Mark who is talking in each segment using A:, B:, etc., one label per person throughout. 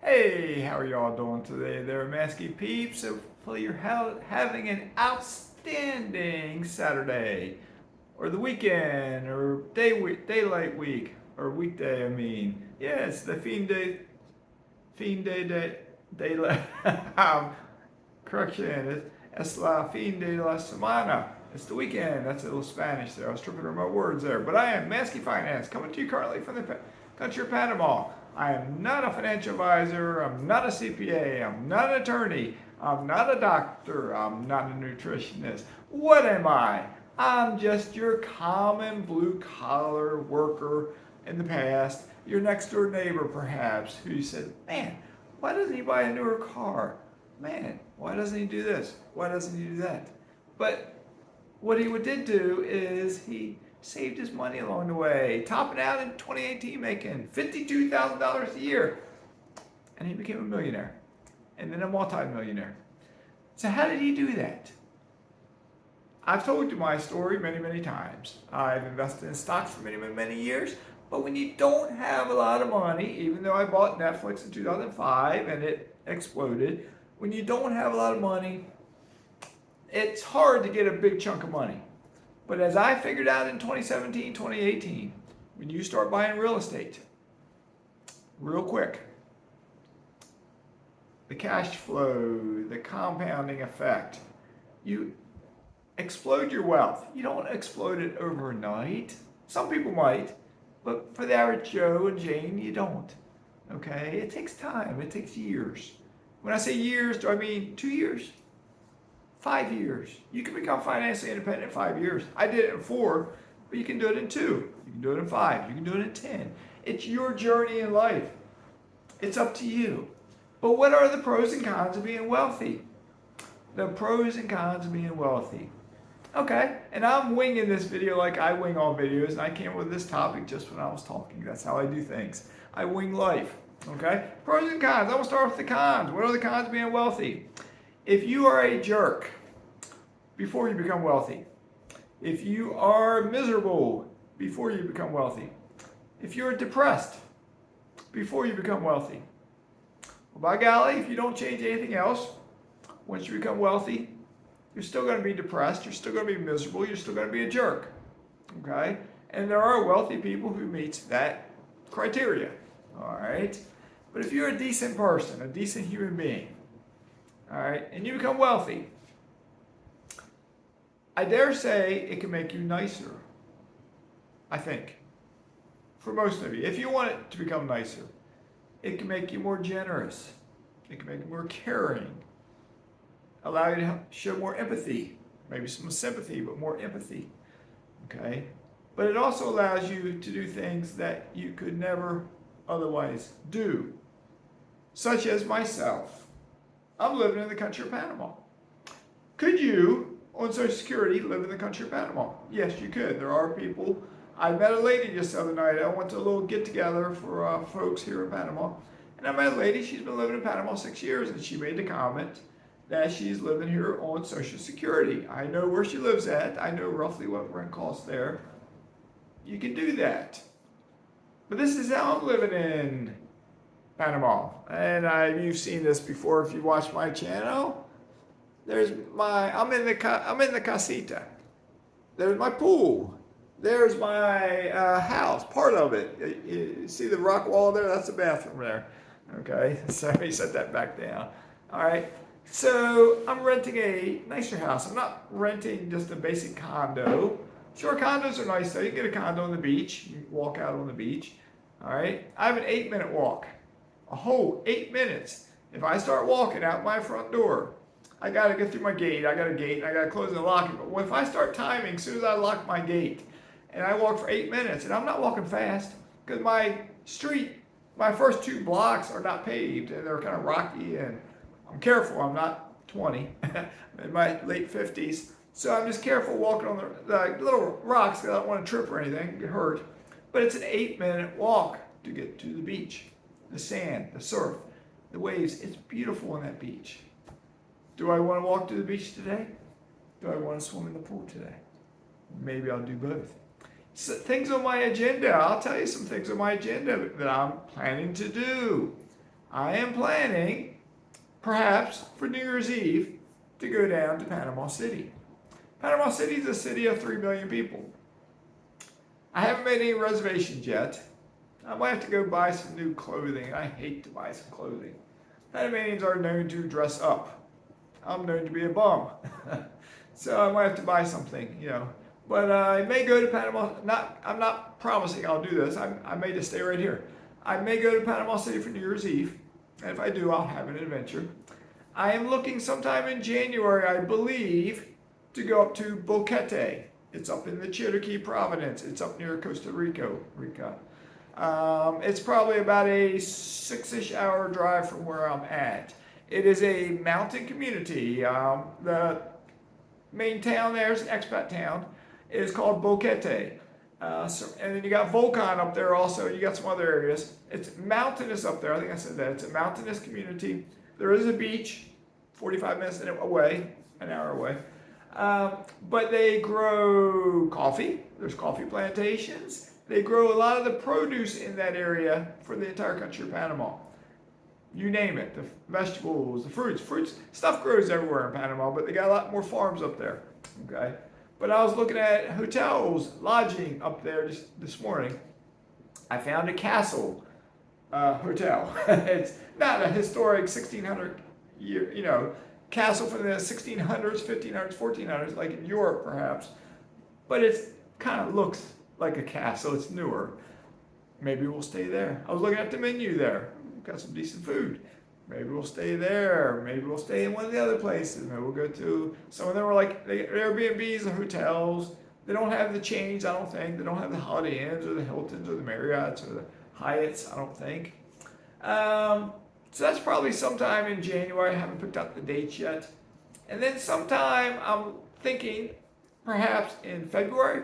A: Hey, how are y'all doing today there, Masky peeps? Hopefully you're having an outstanding Saturday, or the weekend, or daylight week, or weekday, I mean. Yeah, it's the daylight, correction, es la fin de la semana. It's the weekend. That's a little Spanish there. I was tripping over my words there. But I am Masky Finance, coming to you currently from the country of Panama. I am not a financial advisor. I'm not a CPA. I'm not an attorney. I'm not a doctor. I'm not a nutritionist. What am I? I'm just your common blue collar worker in the past, your next door neighbor perhaps, who said, man, why doesn't he buy a newer car? Man, why doesn't he do this? Why doesn't he do that? But what he did do is he saved his money along the way, topping out in 2018, making $52,000 a year. And he became a millionaire, and then a multi-millionaire. So how did he do that? I've told you my story many, many times. I've invested in stocks for many, many, many years. But when you don't have a lot of money, even though I bought Netflix in 2005 and it exploded, when you don't have a lot of money, it's hard to get a big chunk of money. But as I figured out in 2017, 2018, when you start buying real estate, real quick, the cash flow, the compounding effect, you explode your wealth. You don't explode it overnight. Some people might, but for the average Joe and Jane, you don't. Okay? It takes time. It takes years. When I say years, do I mean 2 years? 5 years. You can become financially independent in 5 years. I did it in 4, but you can do it in 2. You can do it in 5. You can do it in 10. It's your journey in life. It's up to you. But what are the pros and cons of being wealthy? The pros and cons of being wealthy. Okay, and I'm winging this video like I wing all videos, and I came up with this topic just when I was talking. That's how I do things. I wing life. Okay? Pros and cons. I'm going to start with the cons. What are the cons of being wealthy? If you are a jerk before you become wealthy, if you are miserable before you become wealthy, if you're depressed before you become wealthy, well, by golly, if you don't change anything else, once you become wealthy, you're still going to be depressed, you're still going to be miserable, you're still going to be a jerk. Okay? And there are wealthy people who meet that criteria. All right? But if you're a decent person, a decent human being, all right, and you become wealthy, I dare say it can make you nicer. I think. For most of you. If you want it to become nicer, it can make you more generous. It can make you more caring. Allow you to show more empathy. Maybe some sympathy, but more empathy. Okay? But it also allows you to do things that you could never otherwise do. Such as myself. I'm living in the country of Panama. Could you, on Social Security, live in the country of Panama? Yes, you could. There are people. I met a lady just the other night. I went to a little get-together for folks here in Panama. And I met a lady. She's been living in Panama 6 years, and she made the comment that she's living here on Social Security. I know where she lives at. I know roughly what rent costs there. You can do that. But this is how I'm living in Panama. And you've seen this before if you watch my channel. I'm in the casita. There's my pool. There's my house, part of it. You see the rock wall there? That's the bathroom there. Okay, so let me set that back down. All right, so I'm renting a nicer house. I'm not renting just a basic condo. Sure, condos are nice though. You can get a condo on the beach. You can walk out on the beach. All right, I have an 8-minute walk. A whole 8 minutes. If I start walking out my front door, I got to get through my gate. I got a gate, and I got to close and lock it. But if I start timing, as soon as I lock my gate, and I walk for 8 minutes, and I'm not walking fast, because my street, my first 2 blocks are not paved, and they're kind of rocky, and I'm careful. I'm not 20. I'm in my late 50s. So I'm just careful walking on the little rocks, because I don't want to trip or anything, get hurt. But it's an 8-minute walk to get to the beach. The sand, the surf, the waves. It's beautiful on that beach. Do I want to walk to the beach today? Do I want to swim in the pool today? Maybe I'll do both. So things on my agenda. I'll tell you some things on my agenda that I'm planning to do. I am planning, perhaps for New Year's Eve, to go down to Panama City. Panama City is a city of 3 million people. I haven't made any reservations yet. I might have to go buy some new clothing. I hate to buy some clothing. Panamanians are known to dress up. I'm known to be a bum. So I might have to buy something, But I may go to Panama. I'm not promising I'll do this. I may just stay right here. I may go to Panama City for New Year's Eve. And if I do, I'll have an adventure. I am looking sometime in January, I believe, to go up to Boquete. It's up in the Chiriquí province. It's up near Costa Rica. It's probably about a 6-ish hour drive from where I'm at. It is a mountain community. The main town there is an expat town. It is called Boquete. And then you got Volcan up there also. You got some other areas. It's mountainous up there. I think I said that. It's a mountainous community. There is a beach 45 minutes away, an hour away. But they grow coffee. There's coffee plantations. They grow a lot of the produce in that area for the entire country of Panama. You name it, the vegetables, the fruits, stuff grows everywhere in Panama, but they got a lot more farms up there, okay? But I was looking at hotels, lodging up there just this morning. I found a castle hotel. It's not a historic 1600 year, castle from the 1600s, 1500s, 1400s, like in Europe perhaps, but it kind of looks like a castle. It's newer. Maybe we'll stay there. I was looking at the menu there. Got some decent food. Maybe we'll stay there. Maybe we'll stay in one of the other places. Maybe we'll go to, some of them are like Airbnbs or hotels. They don't have the chains, I don't think. They don't have the Holiday Inns or the Hiltons or the Marriotts or the Hyatts, I don't think. So that's probably sometime in January. I haven't picked out the dates yet. And then sometime, I'm thinking, perhaps in February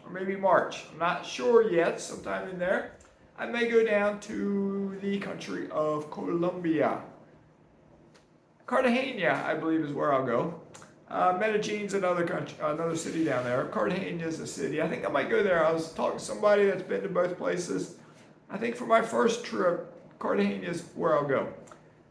A: or maybe March. I'm not sure yet, sometime in there. I may go down to the country of Colombia. Cartagena, I believe, is where I'll go. Medellin's another city down there. Cartagena is a city. I think I might go there. I was talking to somebody that's been to both places. I think for my first trip, Cartagena is where I'll go.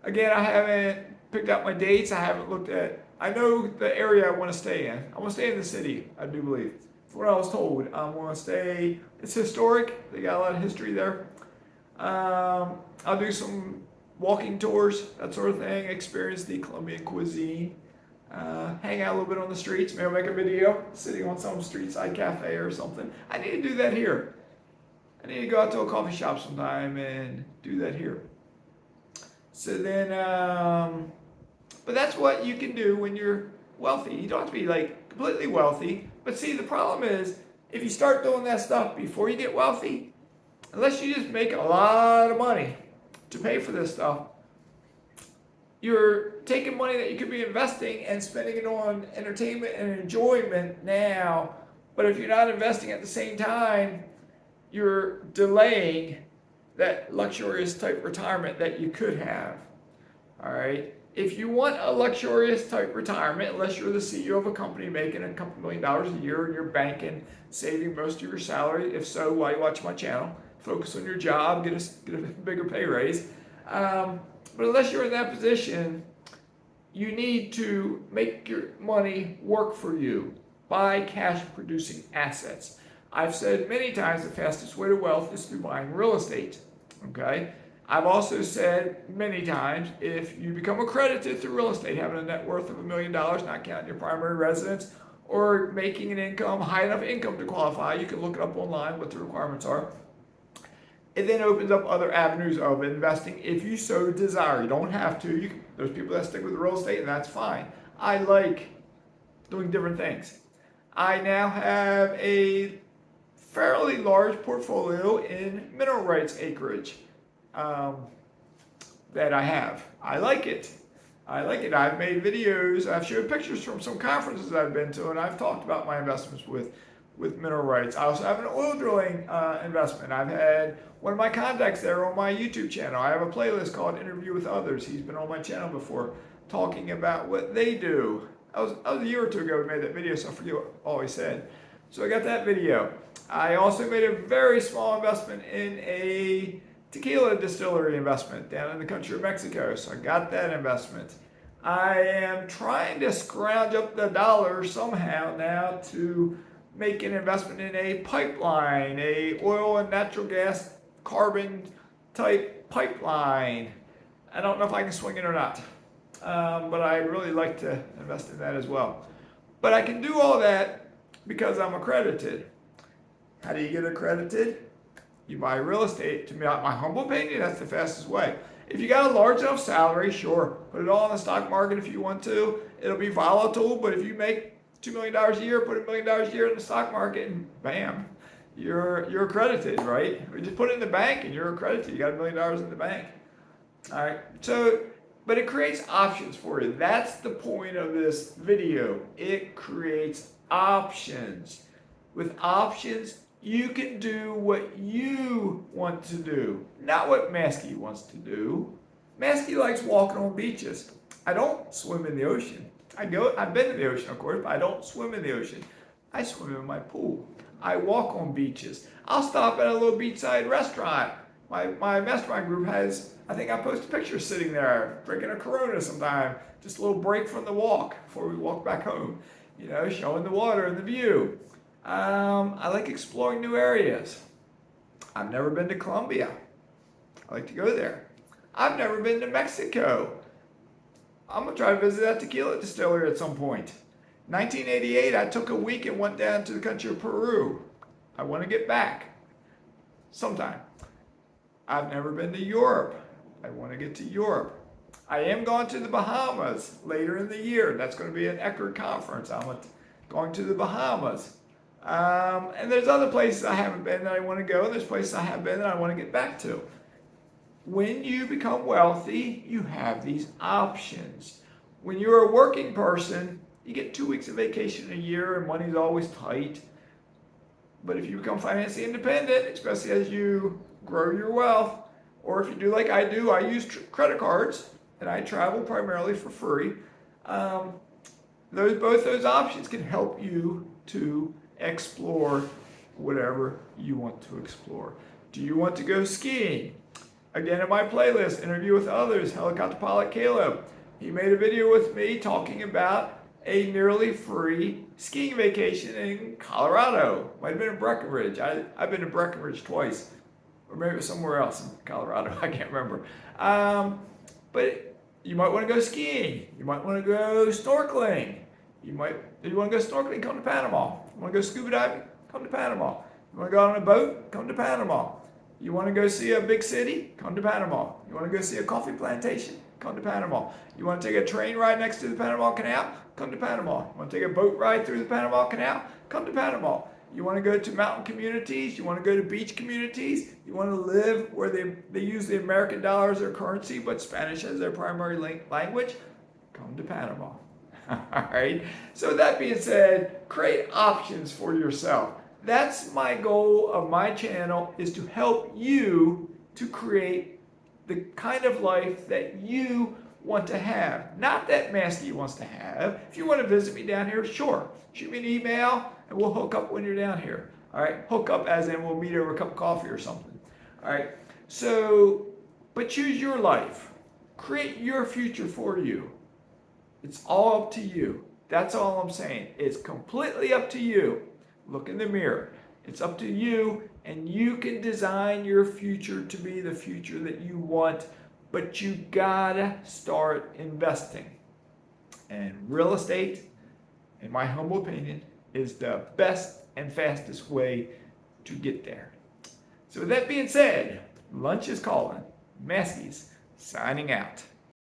A: Again, I haven't picked out my dates. I haven't looked at, I know the area I want to stay in. I want to stay in the city, I do believe. From what I was told, I want to stay, it's historic. They got a lot of history there. I'll do some walking tours, that sort of thing, experience the Colombian cuisine, hang out a little bit on the streets, maybe I'll make a video sitting on some street side cafe or something. I need to do that here. I need to go out to a coffee shop sometime and do that here. So then, but that's what you can do when you're wealthy. You don't have to be like completely wealthy, but see, the problem is if you start doing that stuff before you get wealthy, unless you just make a lot of money to pay for this stuff, you're taking money that you could be investing and spending it on entertainment and enjoyment now. But if you're not investing at the same time, you're delaying that luxurious type retirement that you could have. All right. If you want a luxurious type retirement, unless you're the CEO of a company making a couple $1 million a year and you're banking, saving most of your salary, if so, while you watch my channel, focus on your job, get a bigger pay raise. But unless you're in that position, you need to make your money work for you. Buy cash producing assets. I've said many times the fastest way to wealth is through buying real estate. Okay? I've also said many times, if you become accredited through real estate, having a net worth of $1 million, not counting your primary residence, or making an income, high enough income to qualify, you can look it up online what the requirements are. It then opens up other avenues of investing if you so desire. You don't have to. There's people that stick with real estate, and that's fine. I like doing different things. I now have a fairly large portfolio in mineral rights acreage. That I have. I like it. I've made videos. I've showed pictures from some conferences I've been to, and I've talked about my investments with mineral rights. I also have an oil drilling investment. I've had one of my contacts there on my YouTube channel. I have a playlist called Interview with Others. He's been on my channel before talking about what they do. I was a year or two ago we made that video, so I forget what all he said. So I got that video. I also made a very small investment in a tequila distillery investment down in the country of Mexico, so I got that investment. I am trying to scrounge up the dollars somehow now to make an investment in a pipeline, a oil and natural gas carbon type pipeline. I don't know if I can swing it or not, but I'd really like to invest in that as well. But I can do all that because I'm accredited. How do you get accredited? You buy real estate. To me, my humble opinion, that's the fastest way. If you got a large enough salary, sure, put it all in the stock market if you want to. It'll be volatile, but if you make $2 million a year, put $1 million a year in the stock market, and bam, you're accredited, right? Or just put it in the bank and you're accredited. You got $1 million in the bank. All right. So, but it creates options for you. That's the point of this video. It creates options. With options, you can do what you want to do, not what Mazske wants to do. Mazske likes walking on beaches. I don't swim in the ocean. I've been in the ocean, of course, but I don't swim in the ocean. I swim in my pool. I walk on beaches. I'll stop at a little beachside restaurant. My mastermind group has, I think I post a picture sitting there, drinking a Corona sometime, just a little break from the walk before we walk back home, showing the water and the view. I like exploring new areas. I've never been to Colombia. I like to go there. I've never been to Mexico. I'm going to try to visit that tequila distillery at some point. 1988, I took a week and went down to the country of Peru. I want to get back sometime. I've never been to Europe. I want to get to Europe. I am going to the Bahamas later in the year. That's going to be an Eckerd conference. I'm going to the Bahamas. And there's other places I haven't been that I want to go. And there's places I have been that I want to get back to. When you become wealthy, you have these options. When you're a working person, you get 2 weeks of vacation a year and money's always tight. But if you become financially independent, especially as you grow your wealth, or if you do like I do, I use credit cards and I travel primarily for free. Both those options can help you to explore whatever you want to explore. Do you want to go skiing? Again, in my playlist, Interview with Others, helicopter pilot Caleb. He made a video with me talking about a nearly free skiing vacation in Colorado. Might have been in Breckenridge. I've been to Breckenridge twice. Or maybe it was somewhere else in Colorado. I can't remember. But you might want to go skiing. You might want to go snorkeling. If you want to go snorkeling, come to Panama. You want to go scuba diving? Come to Panama. You want to go out on a boat? Come to Panama. You want to go see a big city? Come to Panama. You want to go see a coffee plantation? Come to Panama. You want to take a train ride next to the Panama Canal? Come to Panama. You want to take a boat ride through the Panama Canal? Come to Panama. You want to go to mountain communities? You want to go to beach communities? You want to live where they use the American dollar as their currency, but Spanish as their primary language? Come to Panama. All right. So that being said, create options for yourself. That's my goal of my channel, is to help you to create the kind of life that you want to have. Not that Mazske wants to have. If you want to visit me down here, sure. Shoot me an email and we'll hook up when you're down here. All right. Hook up as in we'll meet over a cup of coffee or something. All right. So, but choose your life. Create your future for you. It's all up to you. That's all I'm saying. It's completely up to you. Look in the mirror. It's up to you, and you can design your future to be the future that you want, but you gotta start investing. And real estate, in my humble opinion, is the best and fastest way to get there. So with that being said, lunch is calling. Mazke's signing out.